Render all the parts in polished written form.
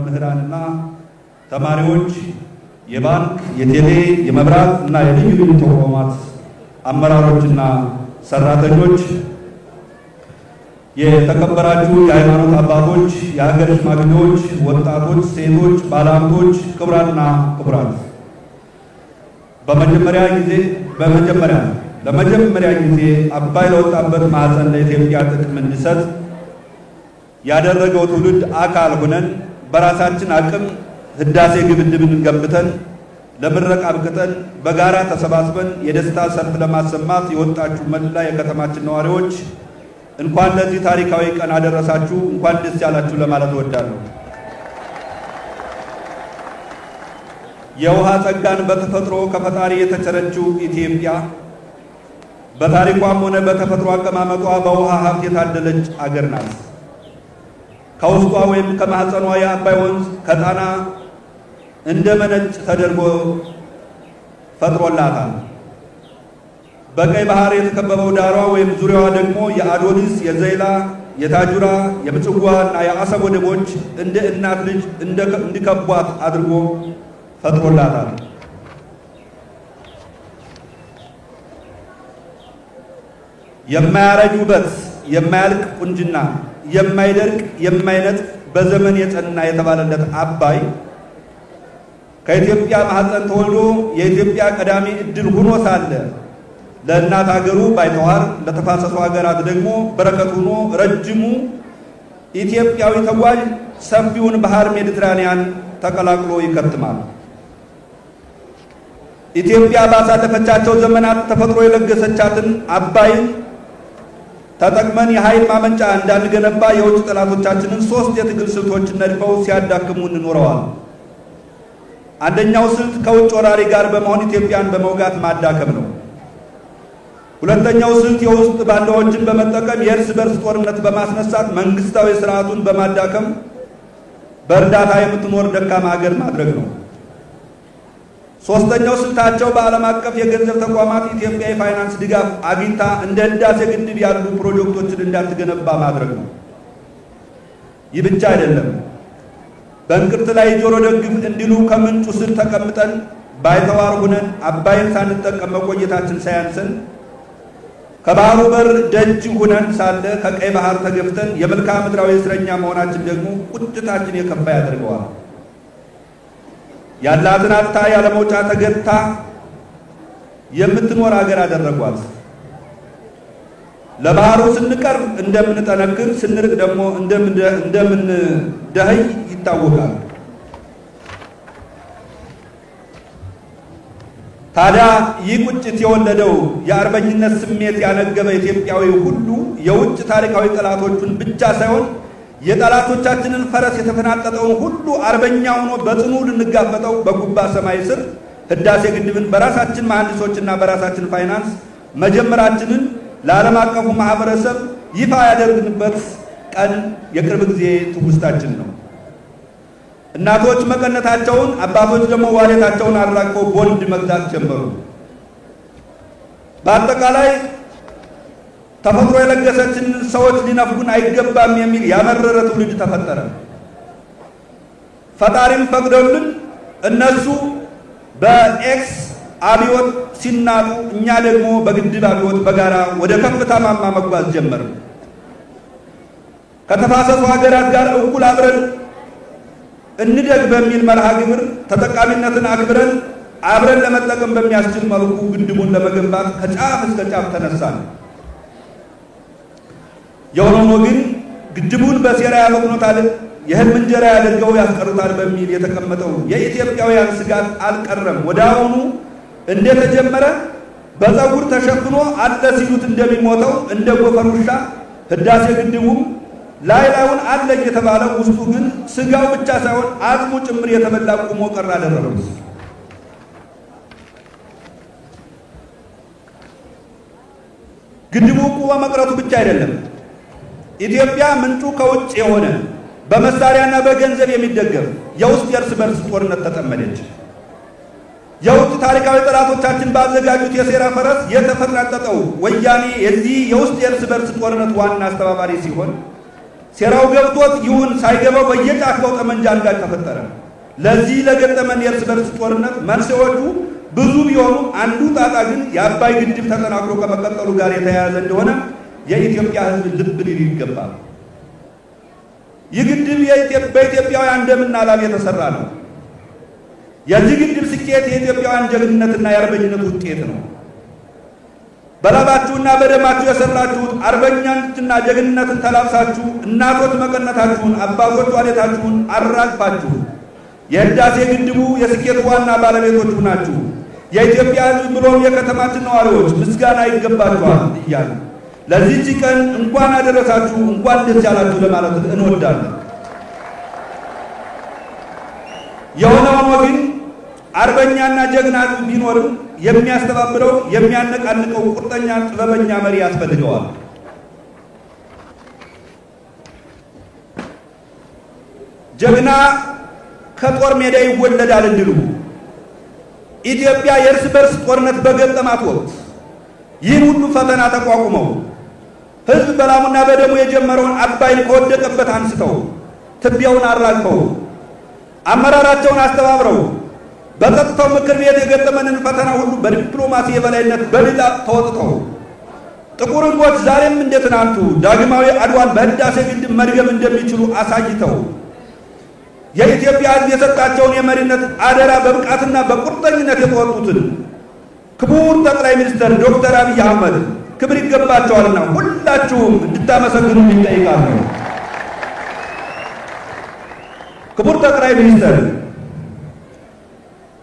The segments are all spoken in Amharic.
መምህራንና ተማሪዎች የባንክ የቴሌ የመብራት እና የልዩ ልዩ ተቋማት አመራሮችና ሰራተኞች የተከበራችሁ የሃይማኖት አባቶች የሀገር ሽማግሌዎች ወጣቶች ሴቶች ባለሀብቶች ክቡራንና ክቡራት ለመጀመሪያ ጊዜ አባይ ለወጣበት ማዕፀን ለኢትዮጵያ ጥቅም እንዲሰጥ ያደረገው ትውልድ አካል ሆነን በራሳችን አቅም ህዳሴ ግድብን ገንብተን ለምረቃ አብቅተን በጋራ ተሰባስበን የደስታ ሰልፍ ለማሰማት የወጣችሁ መላ የከተማችን ነዋሪዎች እንኳን ለዚህ ታሪካዊ ቀን አደረሳችሁ እንኳን ደስ ያላችሁ ለማለት እወዳለሁ። የውሃ ጸጋን በተፈጥሮ ከፈጣሪ የተቸረችው ኢትዮጵያ በታሪኳም ሆነ በተፈጥሮ አቀማመጧ በውሃ ሀብት የታደለች አገር ናት። ከውስጧ ወይም ከማህፀኗ የአባይ ወንዝ ከጣና እንደ መነጭ ተደርጎ ፈጥሮላታል። በቀይ ባህር የተከበበው ዳሯ ወይም ዙሪያዋ ደግሞ የአዶሊስ የዘይላ የታጁራ የምጽዋና የአሰብ ወደቦች እንደ እናት ልጅ እንዲከቧት አድርጎ ፈጥሮላታል። የማያረጅ ውበት የማያልቅ ቁንጅና የማይደርቅ የማይነጥፍ በዘመን የጸና የተባለለት አባይ ከኢትዮጵያ ማህፀን ተወልዶ የኢትዮጵያ ቀዳሚ እድል ሆኖ ሳለ ለእናት ሀገሩ ባይተዋር ለተፋሰሱ ሀገራት ደግሞ በረከት ሆኖ ረጅሙ ኢትዮጵያዊ ተጓዥ ሰፊውን ባህር ሜዲትራኒያን ተቀላቅሎ ይከትማል። ኢትዮጵያ ባሳለፈቻቸው ዘመናት ተፈጥሮ የለገሰቻትን አባይን ተጠቅመን የኃይል ማመንጫ እንዳንገነባ የውጭ ጠላቶቻችንን ሶስት የትግል ስልቶችን ነድፈው ሲያዳክሙን ኖረዋል። አንደኛው ስልት ከውጭ ወራሪ ጋር በመሆን ኢትዮጵያን በመውጋት ማዳከም ነው። ሁለተኛው ስልት የውስጥ ባንዳዎችን በመጠቀም የእርስ በርስ ጦርነት በማስነሳት መንግስታዊ ስርዓቱን በማዳከም በእርዳታ የምትኖር ደካማ ሀገር ማድረግ ነው። ሶስተኛው ስልታቸው በዓለም አቀፍ የገንዘብ ተቋማት ኢትዮጵያ የፋይናንስ ድጋፍ አግኝታ እንደ ህዳሴ ግድብ ያሉ ፕሮጀክቶችን እንዳትገነባ ማድረግ ነው። ይህ ብቻ አይደለም። በእንቅርት ላይ ጆሮ ደግፍ እንዲሉ ከምንጩ ስር ተቀምጠን ባይተዋር ሆነን አባይን ሳንጠቀም መቆየታችን ሳያንሰን ከባህሩ በር ደጅ ሆነን ሳለ ከቀይ ባህር ተገፍተን የመልክዓ ምድራዊ እስረኛ መሆናችን ደግሞ ቁጭታችን የከፋ ያደርገዋል። ያላትን አጥታ ያለመውጫ ተገታ የምትኖር ሀገር አደረጓት። ለባህሩ ስንቀርብ እንደምንጠነክር ስንርቅ ደግሞ እንደምንደህይ ይታወቃል። ታዲያ ይህ ቁጭት የወለደው የአርበኝነት ስሜት ያነገበ ኢትዮጵያዊ ሁሉ የውጭ ታሪካዊ ጠላቶቹን ብቻ ሳይሆን የጠላቶቻችንን ፈረስ የተፈናጠጠውን ሁሉ አርበኛ ሆኖ በጽኑ ልንጋፈጠው በጉባ ሰማይ ስር ህዳሴ ግድብን በራሳችን መሐንዲሶችና በራሳችን ፋይናንስ መጀመራችንን ለዓለም አቀፉ ማህበረሰብ ይፋ ያደረግንበት ቀን የቅርብ ጊዜ ትውስታችን ነው። እናቶች መቀነታቸውን አባቶች ደግሞ ዋሌታቸውን አራግፈው ቦንድ መግዛት ጀመሩ። በአጠቃላይ ተፈጥሮ የለገሰችን ሰዎች ሊነፍጉን አይገባም የሚል ያመረረ ትውልድ ተፈጠረ። ፈጣሪም ፈቅዶልን እነሱ በኤክስ አብዮት ሲናጡ እኛ ደግሞ በግድብ አብዮት በጋራ ወደ ከፍታ ማማ መጓዝ ጀመርን። ከተፋሰሱ ሀገራት ጋር እኩል አብረን እንደግ በሚል መርሃ ግብር ተጠቃሚነትን አክብረን አብረን ለመጠቀም በሚያስችል መልኩ ግድቡን ለመገንባት ከጫፍ እስከ ጫፍ ተነሳን። የሆነው ግን ግድቡን በሴራ ያመቁታል የህልም እንጀራ ያደርገው ያስቀሩታል በሚል የተቀመጠው የኢትዮጵያውያን ስጋት አልቀረም። ወዳውኑ እንደተጀመረ በፀጉር ተሸፍኖ አለ ሲሉት እንደሚሞተው እንደ ጎፈር ውሻ ህዳሴ ግድቡም ላይላውን አለ የተባለ ውስጡ ግን ስጋው ብቻ ሳይሆን አጥሙ ጭምር የተበላ ቁሞ ቀር አደረገው። ግድቡ ቁሞ መቅረቱ ብቻ አይደለም። ኢትዮጵያ ምንጩ ከውጭ የሆነ በመሳሪያና በገንዘብ የሚደገፍ የውስጥ የእርስ በርስ ጦርነት ተጠመደች። የውጭ ታሪካዊ ጠላቶቻችን ባዘጋጁት የሴራ ፈረስ የተፈናጠጠው ወያኔ የዚህ የውስጥ የእርስ በርስ ጦርነት ዋና አስተባባሪ ሲሆን ሴራው ገብቶት ይሁን ሳይገባው በየጫካው ጠመንጃ አንጋጭ ተፈጠረ። ለዚህ ለገጠመን የእርስ በርስ ጦርነት መንስኤዎቹ ብዙ ቢሆኑ አንዱ ጣጣ ግን የአባይ ግድብ ተጠናክሮ ከመቀጠሉ ጋር የተያያዘ እንደሆነ የኢትዮጵያ ሕዝብ ልብ ሊል ይገባል። ይህ ግድብ በኢትዮጵያውያን ደምና ላብ የተሰራ ነው። የዚህ ግድብ ስኬት የኢትዮጵያውያን ጀግንነትና የአርበኝነት ውጤት ነው። በላባችሁና በደማችሁ የሰራችሁት አርበኛነትና ጀግንነትን ተላብሳችሁ እናቶች መቀነታችሁን አባቶች ዋሌታችሁን አራግፋችሁ የህዳሴ ግድቡ የስኬት ዋና ባለቤቶች ናችሁ። የኢትዮጵያ ሕዝብ ብሎም የከተማችን ነዋሪዎች ምስጋና ይገባችኋል እያሉ ለዚህች ቀን እንኳን አደረሳችሁ እንኳን ደስ ያላችሁ ለማለት እንወዳለን። የሆነው ግን አርበኛና ጀግና ቢኖርም የሚያስተባብረው የሚያነቃንቀው ቁርጠኛ ጥበበኛ መሪ ያስፈልገዋል። ጀግና ከጦር ሜዳ ይወለዳል እንዲሉ ኢትዮጵያ የእርስ በርስ ጦርነት በገጠማት ወቅት ይህን ሁሉ ፈተና ተቋቁመው ሕዝብ በላሙና በደሙ የጀመረውን አባይን ከወደቀበት አንስተው ትቢያውን አራግፈው አመራራቸውን አስተባብረው በጸጥታው ምክር ቤት የገጠመንን ፈተና ሁሉ በዲፕሎማሲ የበላይነት በድል ተወጥተው ጥቁር ሕዝቦች ዛሬም እንደ ትናንቱ ዳግማዊ አድዋን በህዳሴ ግድብ መድገም እንደሚችሉ አሳይተው የኢትዮጵያ ሕዝብ የሰጣቸውን የመሪነት አደራ በብቃትና በቁርጠኝነት የተወጡትን ክቡር ጠቅላይ ሚኒስትር ዶክተር አብይ አህመድ ክብር ይገባቸዋልና ሁላችሁም እንድታመሰግኑ ይጠይቃሉ። ክቡር ጠቅላይ ሚኒስትር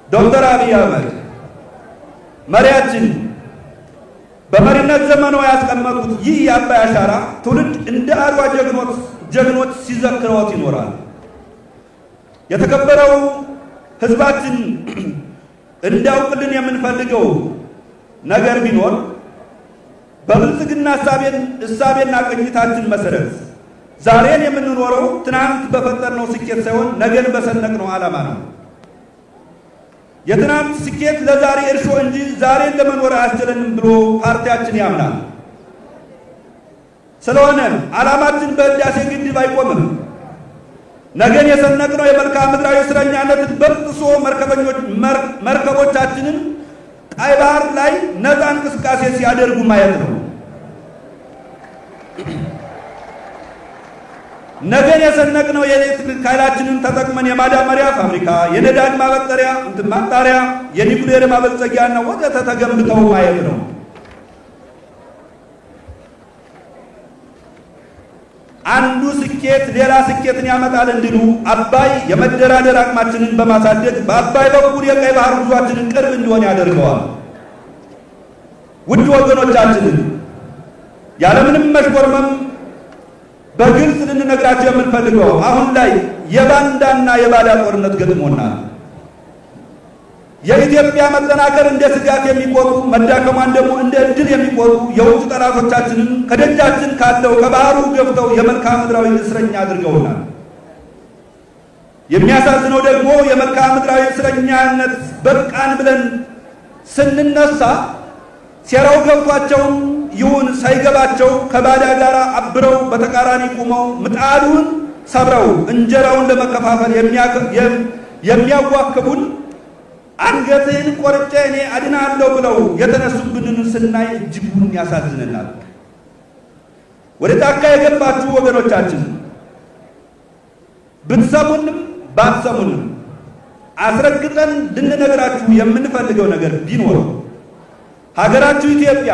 ዶክተር አብይ አህመድ መሪያችን በመሪነት ዘመኑ ያስቀመጡት ይህ የአባይ አሻራ ትውልድ እንደ አድዋ ጀግኖች ሲዘክረውት ይኖራል። የተከበረው ሕዝባችን እንዳውቅልን የምንፈልገው ነገር ቢኖር በብልጽግና እሳቤና ቅኝታችን መሰረት ዛሬን የምንኖረው ትናንት በፈጠርነው ስኬት ሳይሆን ነገን በሰነቅነው ዓላማ ነው። የትናንት ስኬት ለዛሬ እርሾ እንጂ ዛሬን ለመኖር አያስችለንም ብሎ ፓርቲያችን ያምናል። ስለሆነ ዓላማችን በህዳሴ ግድብ አይቆምም። ነገን የሰነቅነው የመልክዓ ምድራዊ እስረኛነትን በጥሶ መርከቦቻችንን ቀይ ባህር ላይ ነፃ እንቅስቃሴ ሲያደርጉ ማየት ነው። ነገን የሰነቅነው የኤሌክትሪክ ኃይላችንን ተጠቅመን የማዳበሪያ ፋብሪካ፣ የነዳጅ ማጣሪያ፣ የኒውክሌር ማበልጸጊያና ወዘተ ተገንብተው ማየት ነው። አንዱ ስኬት ሌላ ስኬትን ያመጣል እንዲሉ አባይ የመደራደር አቅማችንን በማሳደግ በአባይ በኩል የቀይ ባህር ጉዟችንን ቅርብ እንዲሆን ያደርገዋል። ውድ ወገኖቻችንን ያለምንም መሽኮርመም በግልጽ ልንነግራቸው የምንፈልገው አሁን ላይ የባንዳና የባዳ ጦርነት ገጥሞናል። የኢትዮጵያ መጠናከር እንደ ስጋት የሚቆጡ መዳከሟን ደግሞ እንደ እድል የሚቆጡ የውጭ ጠላቶቻችንን ከደጃችን ካለው ከባህሩ ገፍተው የመልክዓ ምድራዊ እስረኛ አድርገውናል። የሚያሳዝነው ደግሞ የመልክዓ ምድራዊ እስረኛነት በቃን ብለን ስንነሳ ሴራው ገብቷቸውን ይሁን ሳይገባቸው ከባዳ ጋር አብረው በተቃራኒ ቆመው ምጣዱን ሰብረው እንጀራውን ለመከፋፈል የሚያዋክቡን አንገትህን ቆርጬ እኔ አድናለሁ ብለው የተነሱብንን ስናይ እጅጉን ያሳዝነናል። ወደ ጫካ የገባችሁ ወገኖቻችን ብትሰሙንም ባትሰሙንም አስረግጠን ልንነግራችሁ የምንፈልገው ነገር ቢኖር ሀገራችሁ ኢትዮጵያ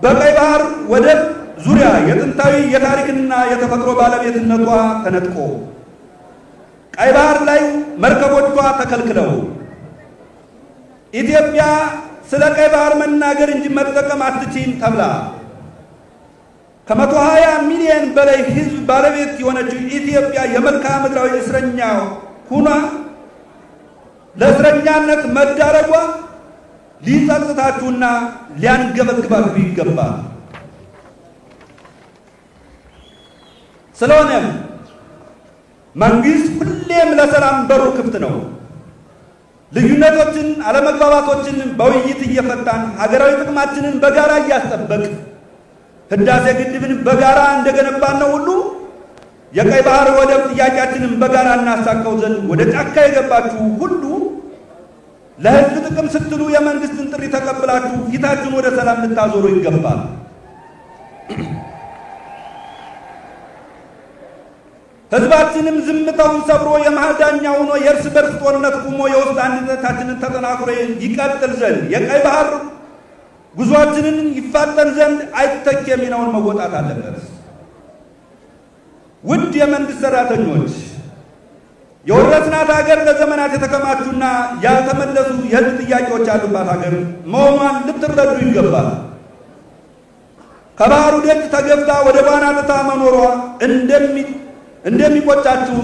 በቀይ ባህር ወደብ ዙሪያ የጥንታዊ የታሪክና የተፈጥሮ ባለቤትነቷ ተነጥቆ ቀይ ባህር ላይ መርከቦቿ ተከልክለው ኢትዮጵያ ስለ ቀይ ባህር መናገር እንጂ መጠቀም አትችልም ተብላ ከ120 ሚሊዮን በላይ ሕዝብ ባለቤት የሆነችው ኢትዮጵያ የመልክዓ ምድራዊ እስረኛ ሆና ለእስረኛነት መዳረጓ ሊጸጽታችሁና ሊያንገበግባችሁ ይገባል። ስለሆነም መንግስት ሁሌም ለሰላም በሩ ክፍት ነው። ልዩነቶችን አለመግባባቶችን በውይይት እየፈታን ሀገራዊ ጥቅማችንን በጋራ እያስጠበቅ ህዳሴ ግድብን በጋራ እንደገነባን ነው ሁሉ የቀይ ባህር ወደብ ጥያቄያችንን በጋራ እናሳካው ዘንድ ወደ ጫካ የገባችሁ ሁሉ ለህዝብ ጥቅም ስትሉ የመንግስትን ጥሪ ተቀብላችሁ ፊታችሁን ወደ ሰላም ልታዞሩ ይገባል። ህዝባችንም ዝምታውን ሰብሮ የመሃል ዳኛ ሆኖ የእርስ በርስ ጦርነት ቆሞ የውስጥ አንድነታችንን ተጠናክሮ ይቀጥል ዘንድ የቀይ ባህር ጉዟችንን ይፋጠን ዘንድ አይተኬ ሚናውን መወጣት አለበት። ውድ የመንግስት ሰራተኞች፣ የወረስናት ሀገር ለዘመናት የተከማቹና ያልተመለሱ የህዝብ ጥያቄዎች ያሉባት ሀገር መሆኗን ልትረዱ ይገባል። ከባህሩ ደጅ ተገፍታ ወደ ባናታ መኖሯ እንደሚቆጫችሁ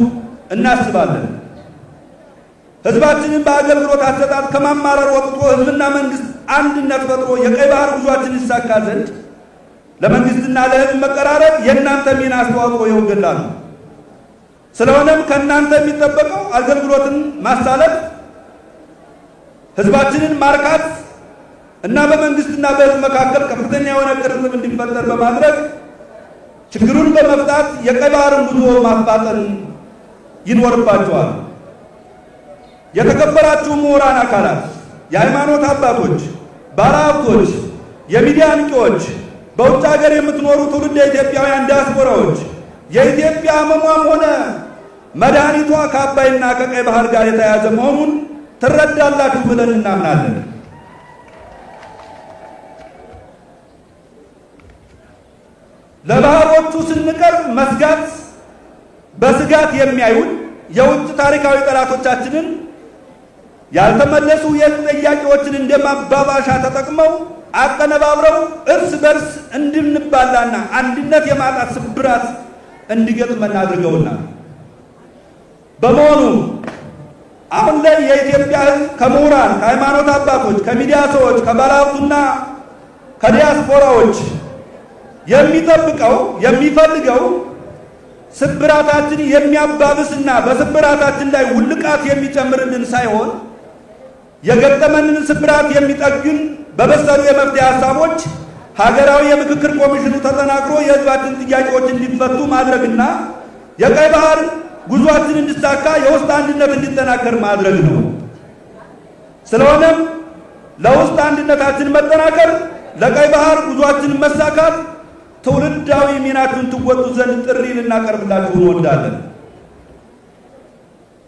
እናስባለን። ህዝባችንን በአገልግሎት አሰጣጥ ከማማረር ወጥቶ ህዝብና መንግስት አንድነት ፈጥሮ የቀይ ባህር ጉዟችን ይሳካ ዘንድ ለመንግስትና ለህዝብ መቀራረብ የእናንተ ሚና አስተዋጽኦ ይወገዳል። ስለሆነም ከእናንተ የሚጠበቀው አገልግሎትን ማሳለጥ፣ ህዝባችንን ማርካት እና በመንግስትና በህዝብ መካከል ከፍተኛ የሆነ ቅርርብ እንዲፈጠር በማድረግ ችግሩን በመፍታት የቀይ ባህርን ጉዞ ማፋጠን ይኖርባቸዋል። የተከበራችሁ ምሁራን አካላት፣ የሃይማኖት አባቶች፣ ባለሀብቶች፣ የሚዲያ አንቂዎች፣ በውጭ ሀገር የምትኖሩ ትውልደ ኢትዮጵያውያን ዲያስፖራዎች የኢትዮጵያ ህመሟም ሆነ መድኃኒቷ ከአባይና ከቀይ ባህር ጋር የተያያዘ መሆኑን ትረዳላችሁ ብለን እናምናለን። ለባህሮቹ ስንቀርብ መስጋት በስጋት የሚያዩን የውጭ ታሪካዊ ጠላቶቻችንን ያልተመለሱ ጥያቄዎችን እንደማባባሻ ተጠቅመው አቀነባብረው እርስ በርስ እንድንባላና አንድነት የማጣት ስብራት እንዲገጥመን አድርገውና በመሆኑ አሁን ላይ የኢትዮጵያ ህዝብ ከምሁራን፣ ከሃይማኖት አባቶች፣ ከሚዲያ ሰዎች፣ ከባለሀብቱና ከዲያስፖራዎች የሚፈልገው ስብራታችን የሚያባብስና በስብራታችን ላይ ውልቃት የሚጨምርልን ሳይሆን የገጠመንን ስብራት የሚጠግን በበሰሉ የመፍትሄ ሐሳቦች ሀገራዊ የምክክር ኮሚሽኑ ተጠናክሮ የህዝባችን ጥያቄዎች እንዲፈቱ ማድረግና የቀይ ባህር ጉዟችን እንዲሳካ የውስጥ አንድነት እንዲጠናከር ማድረግ ነው። ስለሆነም ለውስጥ አንድነታችን መጠናከር፣ ለቀይ ባህር ጉዟችን መሳካት ትውልዳዊ ሚናችሁን ትወጡ ዘንድ ጥሪ ልናቀርብላችሁ እንወዳለን።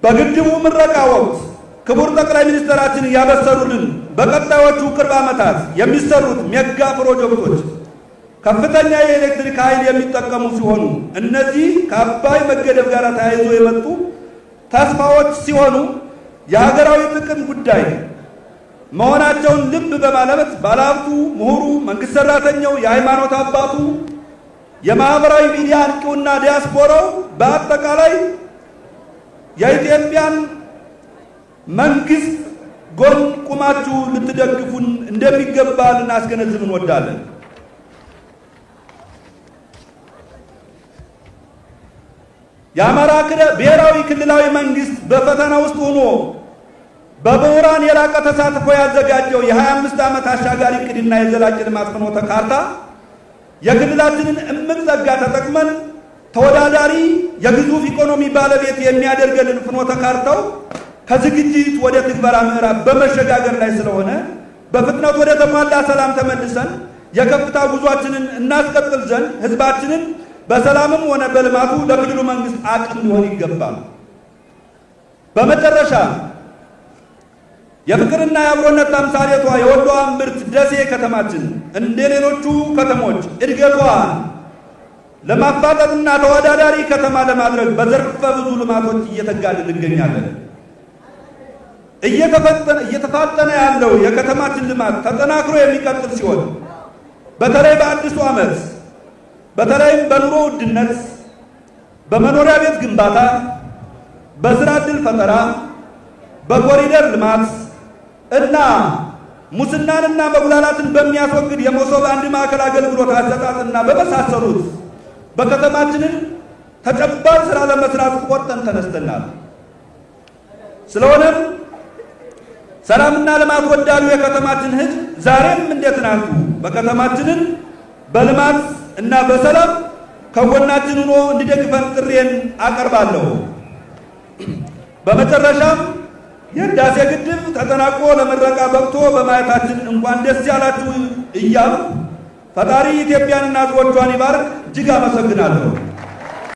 በግድቡ ምረቃ ወቅት ክቡር ጠቅላይ ሚኒስትራችን ያበሰሩልን በቀጣዮቹ ቅርብ ዓመታት የሚሰሩት ሜጋ ፕሮጀክቶች ከፍተኛ የኤሌክትሪክ ኃይል የሚጠቀሙ ሲሆኑ እነዚህ ከአባይ መገደብ ጋር ተያይዞ የመጡ ተስፋዎች ሲሆኑ የሀገራዊ ጥቅም ጉዳይ መሆናቸውን ልብ በማለት ባለሀብቱ፣ ምሁሩ፣ መንግስት ሰራተኛው፣ የሃይማኖት አባቱ፣ የማህበራዊ ሚዲያ አንቂውና ዲያስፖራው በአጠቃላይ የኢትዮጵያን መንግስት ጎን ቁማችሁ ልትደግፉን እንደሚገባ ልናስገነዝብ እንወዳለን። የአማራ ብሔራዊ ክልላዊ መንግስት በፈተና ውስጥ ሆኖ በምሁራን የላቀ ተሳትፎ ያዘጋጀው የ25 ዓመት አሻጋሪ ዕቅድና የዘላቂ ልማት ፍኖተ ካርታ የክልላችንን እምቅ ጸጋ ተጠቅመን ተወዳዳሪ የግዙፍ ኢኮኖሚ ባለቤት የሚያደርገልን ፍኖተ ካርታው ከዝግጅት ወደ ትግበራ ምዕራፍ በመሸጋገር ላይ ስለሆነ በፍጥነት ወደ ተሟላ ሰላም ተመልሰን የከፍታ ጉዟችንን እናስቀጥል ዘንድ ህዝባችንን በሰላምም ሆነ በልማቱ ለክልሉ መንግስት አቅም ሊሆን ይገባል። በመጨረሻ የፍቅርና የአብሮነት ተምሳሌቷ የወሎዋ እምብርት ደሴ ከተማችን እንደ ሌሎቹ ከተሞች እድገቷን ለማፋጠጥና ተወዳዳሪ ከተማ ለማድረግ በዘርፈ ብዙ ልማቶች እየተጋልን እንገኛለን። እየተፋጠነ ያለው የከተማችን ልማት ተጠናክሮ የሚቀጥል ሲሆን በተለይ በአዲሱ ዓመት በተለይም በኑሮ ውድነት፣ በመኖሪያ ቤት ግንባታ፣ በስራ ዕድል ፈጠራ፣ በኮሪደር ልማት እና ሙስናንና መጉላላትን በሚያስወግድ የመሶብ አንድ ማዕከል አገልግሎት አሰጣጥና በመሳሰሉት በከተማችንን ተጨባጭ ስራ ለመስራት ቆርጠን ተነስተናል። ስለሆነም ሰላምና ልማት ወዳዱ የከተማችን ህዝብ ዛሬም እንደ ትናንቱ በከተማችንን በልማት እና በሰላም ከጎናችን ሆኖ እንዲደግፈን ጥሬን አቀርባለሁ። በመጨረሻም የህዳሴ ግድብ ተጠናቆ ለምረቃ በቅቶ በማየታችን እንኳን ደስ ያላችሁ እያልኩ ፈጣሪ ኢትዮጵያንና ሕዝቦቿን ይባርክ። እጅግ አመሰግናለሁ።